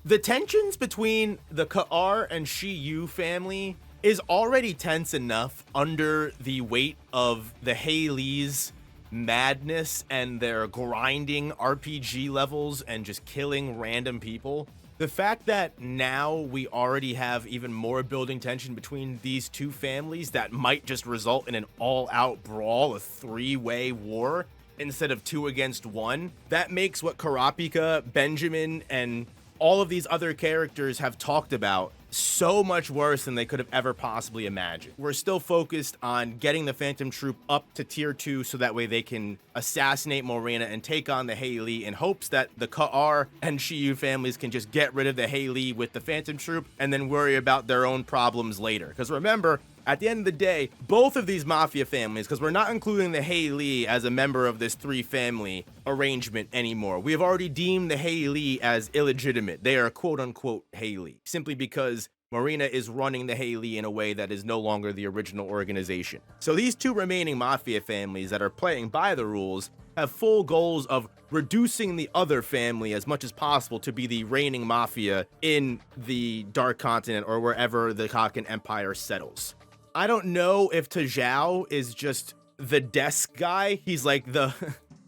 The tensions between the Ka'ar and Shiyu family is already tense enough under the weight of the Heil-Ly's madness and their grinding RPG levels and just killing random people. The fact that now we already have even more building tension between these two families that might just result in an all-out brawl, a three-way war, instead of 2 against 1, that makes what Kurapika, Benjamin, and all of these other characters have talked about so much worse than they could have ever possibly imagined. We're still focused on getting the Phantom Troupe up to tier 2 so that way they can assassinate Morena and take on the Heil-Ly in hopes that the Ka'ar and Shiyu families can just get rid of the Heil-Ly with the Phantom Troupe and then worry about their own problems later. Because remember, at the end of the day, both of these Mafia families, because we're not including the Heil-Ly as a member of this 3-family arrangement anymore. We have already deemed the Heil-Ly as illegitimate. They are quote-unquote Heil-Ly, simply because Morena is running the Heil-Ly in a way that is no longer the original organization. So these 2 remaining Mafia families that are playing by the rules have full goals of reducing the other family as much as possible to be the reigning Mafia in the Dark Continent or wherever the Kaken Empire settles. I don't know if Tajao is just the desk guy. He's like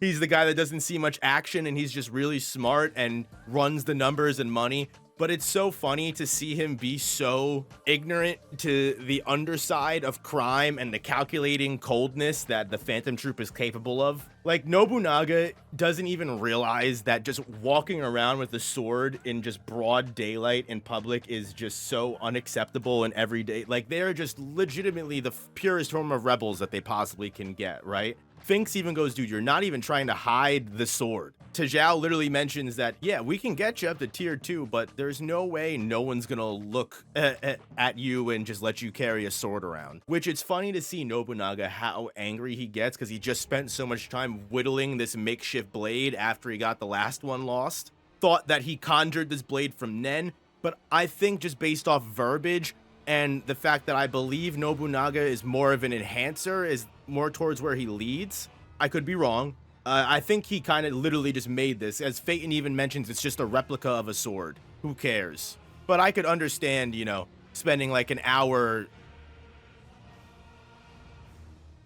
he's the guy that doesn't see much action and he's just really smart and runs the numbers and money. But it's so funny to see him be so ignorant to the underside of crime and the calculating coldness that the Phantom Troupe is capable of. Like, Nobunaga doesn't even realize that just walking around with a sword in just broad daylight in public is just so unacceptable and everyday. Like, they're just legitimately the purest form of rebels that they possibly can get, right? Finks even goes, dude, you're not even trying to hide the sword. Tajao literally mentions that, yeah, we can get you up to tier 2, but there's no way no one's gonna look at you and just let you carry a sword around. Which it's funny to see Nobunaga how angry he gets because he just spent so much time whittling this makeshift blade after he got the last one lost. Thought that he conjured this blade from Nen, but I think just based off verbiage and the fact that I believe Nobunaga is more of an enhancer, is more towards where he leads. I could be wrong. I think he kind of literally just made this. As Phaeton even mentions, it's just a replica of a sword. Who cares? But I could understand, you know, spending like an hour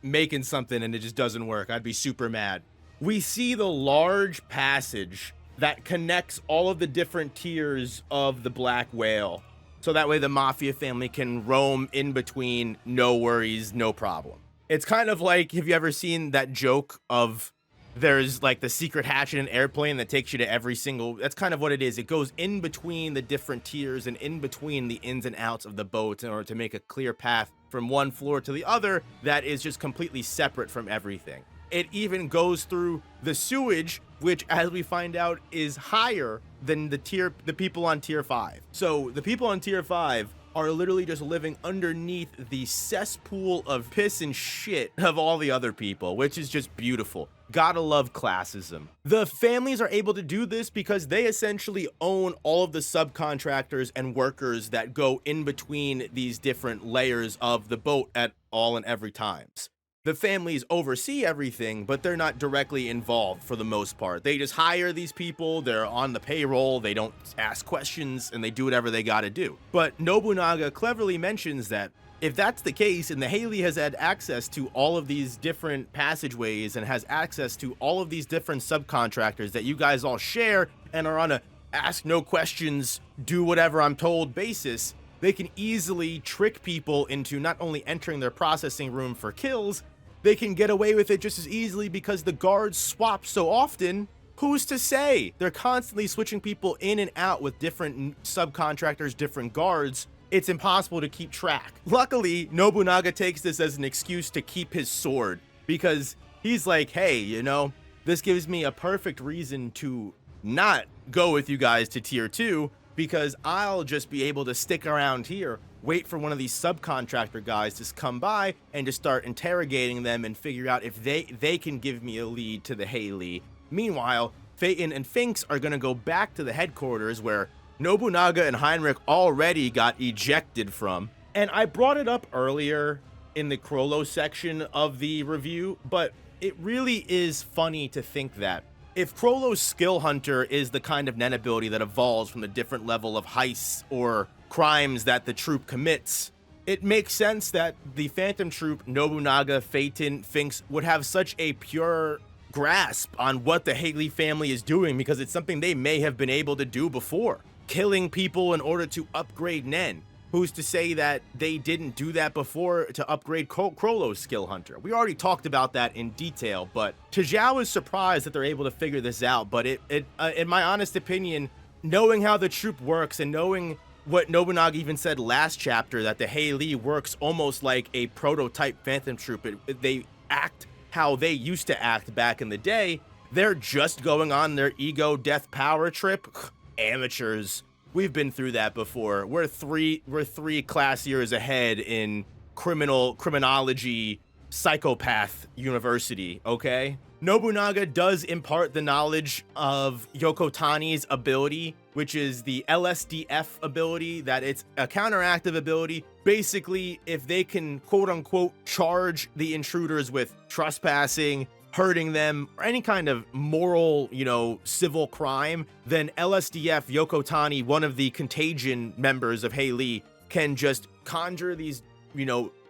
making something and it just doesn't work. I'd be super mad. We see the large passage that connects all of the different tiers of the Black Whale. So that way the Mafia family can roam in between, no worries, no problem. It's kind of like, have you ever seen that joke of there's like the secret hatch in an airplane that takes you to every single, that's kind of what it is. It goes in between the different tiers and in between the ins and outs of the boats in order to make a clear path from one floor to the other that is just completely separate from everything. It even goes through the sewage, which, as we find out, is higher than the people on tier 5. So the people on tier 5 are literally just living underneath the cesspool of piss and shit of all the other people, which is just beautiful. Gotta love classism. The families are able to do this because they essentially own all of the subcontractors and workers that go in between these different layers of the boat at all and every times. The families oversee everything, but they're not directly involved for the most part. They just hire these people, they're on the payroll, they don't ask questions, and they do whatever they gotta do. But Nobunaga cleverly mentions that if that's the case, and the Heil-Ly has had access to all of these different passageways and has access to all of these different subcontractors that you guys all share and are on a ask no questions, do whatever I'm told basis, they can easily trick people into not only entering their processing room for kills, they can get away with it just as easily because the guards swap so often. Who's to say? They're constantly switching people in and out with different subcontractors, different guards. It's impossible to keep track. Luckily, Nobunaga takes this as an excuse to keep his sword because he's like, hey, you know, this gives me a perfect reason to not go with you guys to tier 2 because I'll just be able to stick around here, wait for one of these subcontractor guys to come by and just start interrogating them and figure out if they can give me a lead to the Heil-Ly. Meanwhile, Phaeton and Finks are going to go back to the headquarters where Nobunaga and Hinrigh already got ejected from. And I brought it up earlier in the Krollo section of the review, but it really is funny to think that If Chrollo's Skill Hunter is the kind of nen ability that evolves from the different level of heists or crimes that the troupe commits, it makes sense that the Phantom Troupe, Nobunaga, Phaeton, Finks would have such a pure grasp on what the Heil-Ly family is doing, because it's something they may have been able to do before. Killing people in order to upgrade nen. Who's to say that they didn't do that before to upgrade Chrollo's Skill Hunter? We already talked about that in detail, but Tajao is surprised that they're able to figure this out. But in my honest opinion, knowing how the troupe works and knowing what Nobunaga even said last chapter, that the Heil-Ly works almost like a prototype Phantom Troupe. They act how they used to act back in the day. They're just going on their ego death power trip. Amateurs. We've been through that before. We're three class years ahead in criminology psychopath university, okay? Nobunaga does impart the knowledge of Yokotani's ability, which is the LSDF ability, that it's a counteractive ability. Basically, if they can quote-unquote charge the intruders with trespassing, hurting them, or any kind of moral, civil crime, then LSDF Yokotani, one of the contagion members of Heil-Ly, can just conjure these,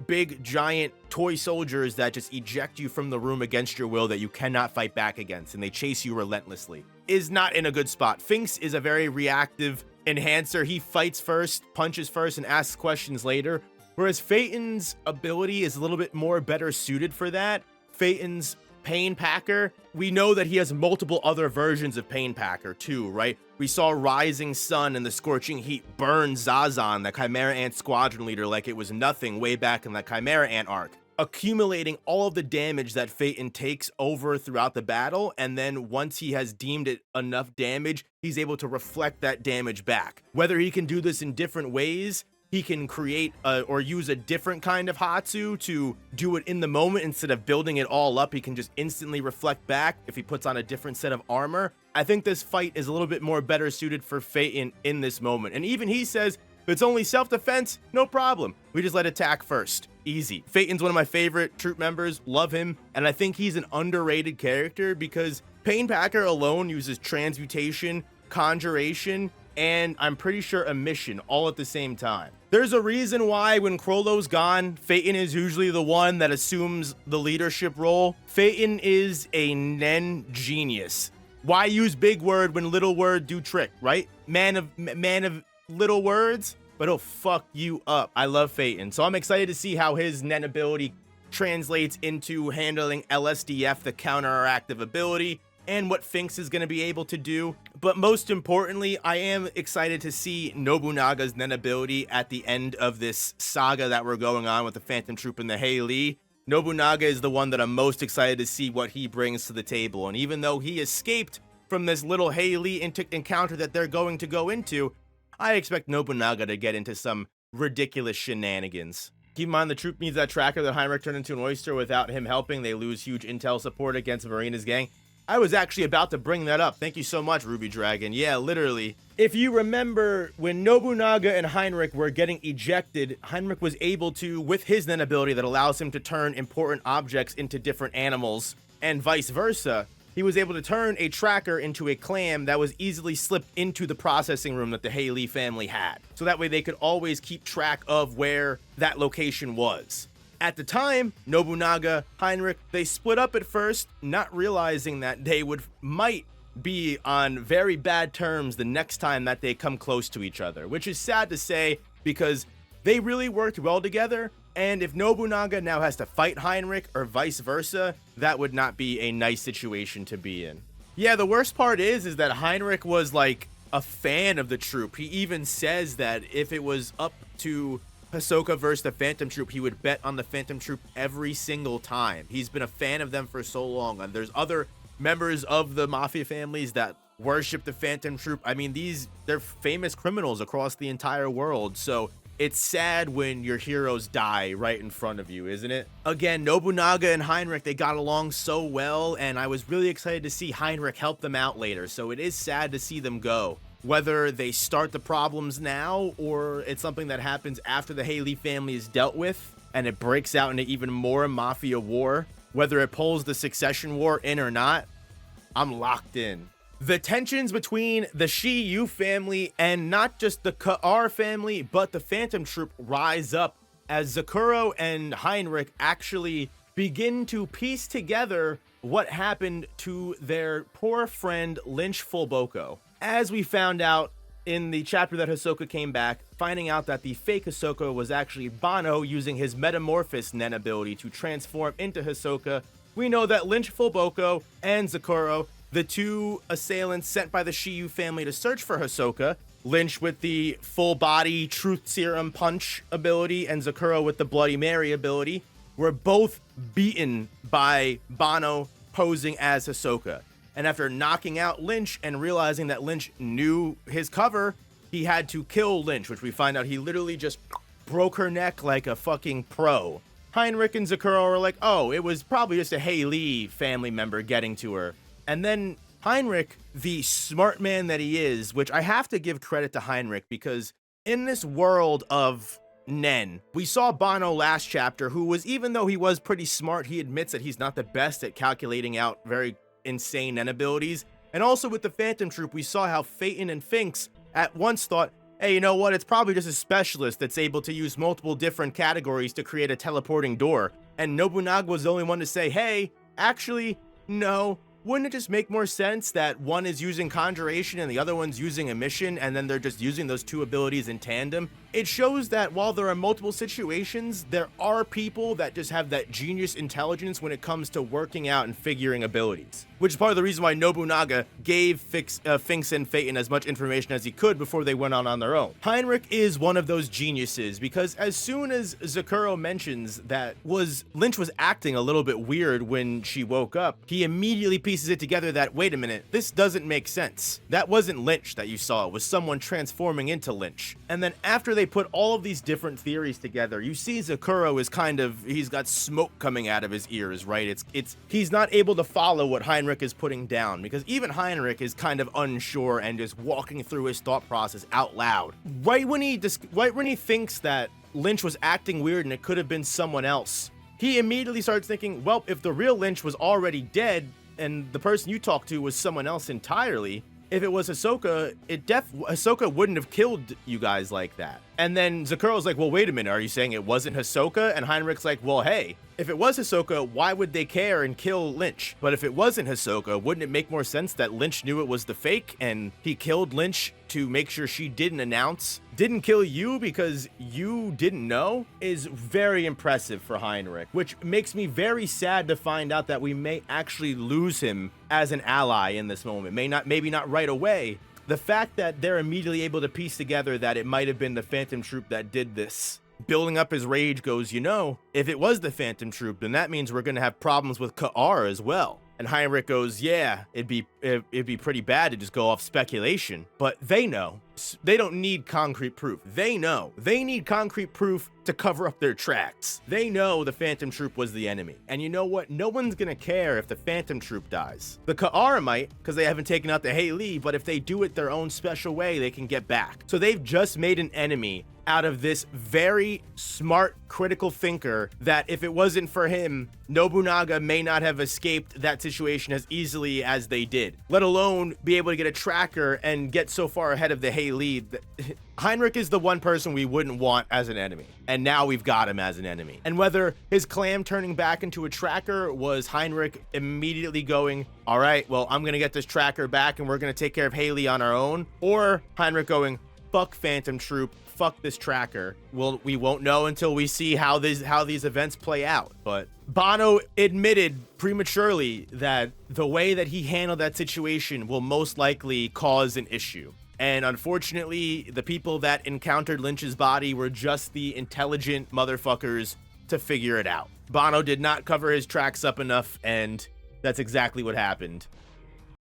big giant toy soldiers that just eject you from the room against your will, that you cannot fight back against, and they chase you relentlessly. Is not in a good spot. Finks is a very reactive enhancer. He fights first, punches first, and asks questions later, whereas Phaeton's ability is a little bit more better suited for that. Phaeton's Pain Packer, we know that he has multiple other versions of Pain Packer too, right? We saw Rising Sun and the Scorching Heat burn Zazan, the Chimera Ant squadron leader, like it was nothing way back in the Chimera Ant arc, accumulating all of the damage that Phaeton takes over throughout the battle, and then once he has deemed it enough damage, he's able to reflect that damage back. Whether he can do this in different ways, he can create or use a different kind of Hatsu to do it in the moment instead of building it all up. He can just instantly reflect back if he puts on a different set of armor. I think this fight is a little bit more better suited for Phaeton in this moment. And even he says, if it's only self-defense, no problem. We just let attack first. Easy. Phaeton's one of my favorite troop members. Love him. And I think he's an underrated character because Pain Packer alone uses transmutation, conjuration, and I'm pretty sure emission all at the same time. There's a reason why when Chrollo's gone, Phaeton is usually the one that assumes the leadership role. Phaeton is a nen genius. Why use big word when little word do trick, right? Man of little words, but he'll fuck you up. I love Phaeton, so I'm excited to see how his nen ability translates into handling LSDF, the counteractive ability, and what Finks is going to be able to do. But most importantly, I am excited to see Nobunaga's nen ability at the end of this saga that we're going on with the Phantom Troupe and the Heil-Ly. Nobunaga is the one that I'm most excited to see what he brings to the table. And even though he escaped from this little Heil-Ly encounter that they're going to go into, I expect Nobunaga to get into some ridiculous shenanigans. Keep in mind, the troupe needs that tracker that Hinrigh turned into an oyster. Without him helping, they lose huge intel support against Marina's gang. I was actually about to bring that up. Thank you so much, Ruby Dragon. Yeah, literally. If you remember, when Nobunaga and Hinrigh were getting ejected, Hinrigh was able to, with his nen ability that allows him to turn important objects into different animals, and vice versa, he was able to turn a tracker into a clam that was easily slipped into the processing room that the Heil-Ly family had. So that way they could always keep track of where that location was. At the time, Nobunaga, Hinrigh, they split up at first, not realizing that they might be on very bad terms the next time that they come close to each other, which is sad to say because they really worked well together. And if Nobunaga now has to fight Hinrigh or vice versa, that would not be a nice situation to be in. Yeah, the worst part is that Hinrigh was like a fan of the troupe. He even says that if it was up to Hisoka versus the Phantom Troupe, he would bet on the Phantom Troupe every single time. He's been a fan of them for so long, and there's other members of the Mafia families that worship the Phantom Troupe. I mean, they're famous criminals across the entire world, so it's sad when your heroes die right in front of you, isn't it? Again, Nobunaga and Hinrigh, they got along so well, and I was really excited to see Hinrigh help them out later, so it is sad to see them go. Whether they start the problems now or it's something that happens after the Heil-Ly family is dealt with and it breaks out into even more Mafia war, whether it pulls the succession war in or not, I'm locked in. The tensions between the Shi-Yu family and not just the Ka-R family, but the Phantom Troupe rise up as Zakuro and Hinrigh actually begin to piece together what happened to their poor friend Lynch Fullboko. As we found out in the chapter that Hisoka came back, finding out that the fake Hisoka was actually Banno using his Metamorphosis Nen ability to transform into Hisoka, we know that Lynch Fullboko and Zakuro, the two assailants sent by the Shi-Yu family to search for Hisoka, Lynch with the full body Truth Serum Punch ability and Zakuro with the Bloody Mary ability, were both beaten by Banno posing as Hisoka. And after knocking out Lynch and realizing that Lynch knew his cover, he had to kill Lynch, which we find out he literally just broke her neck like a fucking pro. Hinrigh and Zakuro are like, oh, it was probably just a Heil-Ly family member getting to her. And then Hinrigh, the smart man that he is, which I have to give credit to Hinrigh, because in this world of Nen, we saw Banno last chapter, who was, even though he was pretty smart, he admits that he's not the best at calculating out very insane Nen abilities. And also with the Phantom Troupe, we saw how Phaeton and Finks at once thought, hey, you know what, it's probably just a specialist that's able to use multiple different categories to create a teleporting door. And Nobunaga was the only one to say, hey, actually, no. Wouldn't it just make more sense that one is using Conjuration and the other one's using Emission, and then they're just using those two abilities in tandem? It shows that while there are multiple situations, there are people that just have that genius intelligence when it comes to working out and figuring abilities. Which is part of the reason why Nobunaga gave Finks and Phaeton as much information as he could before they went on their own. Hinrigh is one of those geniuses, because as soon as Zakuro mentions that Lynch was acting a little bit weird when she woke up, he immediately pieces it together that, wait a minute, this doesn't make sense. That wasn't Lynch that you saw, it was someone transforming into Lynch. And then after they put all of these different theories together, you see Zakuro is he's got smoke coming out of his ears, right? He's not able to follow what Hinrigh is putting down, because even Hinrigh is kind of unsure and just walking through his thought process out loud. Right when he thinks that Lynch was acting weird and it could have been someone else, he immediately starts thinking, well, if the real Lynch was already dead and the person you talked to was someone else entirely, if it was Hisoka, Hisoka wouldn't have killed you guys like that. And then Zakuro's like, well, wait a minute, are you saying it wasn't Hisoka? And Heinrich's like, well, hey, if it was Hisoka, why would they care and kill Lynch? But if it wasn't Hisoka, wouldn't it make more sense that Lynch knew it was the fake and he killed Lynch to make sure she didn't kill you because you didn't know? Is very impressive for Hinrigh, which makes me very sad to find out that we may actually lose him as an ally in this moment. Maybe not right away. The fact that they're immediately able to piece together that it might have been the Phantom Troupe that did this, building up his rage, goes, you know, if it was the Phantom Troupe, then that means we're gonna have problems with Ka-R as well. And Hinrigh goes, yeah, it'd be pretty bad to just go off speculation, but they know. They don't need concrete proof. They know. They need concrete proof to cover up their tracks. They know the Phantom Troupe was the enemy. And you know what? No one's gonna care if the Phantom Troupe dies. The Ka-R might, because they haven't taken out the Heil-Ly, but if they do it their own special way, they can get back. So they've just made an enemy out of this very smart, critical thinker that if it wasn't for him, Nobunaga may not have escaped that situation as easily as they did, let alone be able to get a tracker and get so far ahead of the Heil-Ly. Hinrigh is the one person we wouldn't want as an enemy, and now we've got him as an enemy. And whether his clam turning back into a tracker was Hinrigh immediately going, all right, well, I'm gonna get this tracker back and we're gonna take care of Heil-Ly on our own, or Hinrigh going, fuck Phantom Troupe, fuck this tracker. Well, we won't know until we see how these events play out. But Banno admitted prematurely that the way that he handled that situation will most likely cause an issue. And unfortunately, the people that encountered Lynch's body were just the intelligent motherfuckers to figure it out. Banno did not cover his tracks up enough, and that's exactly what happened.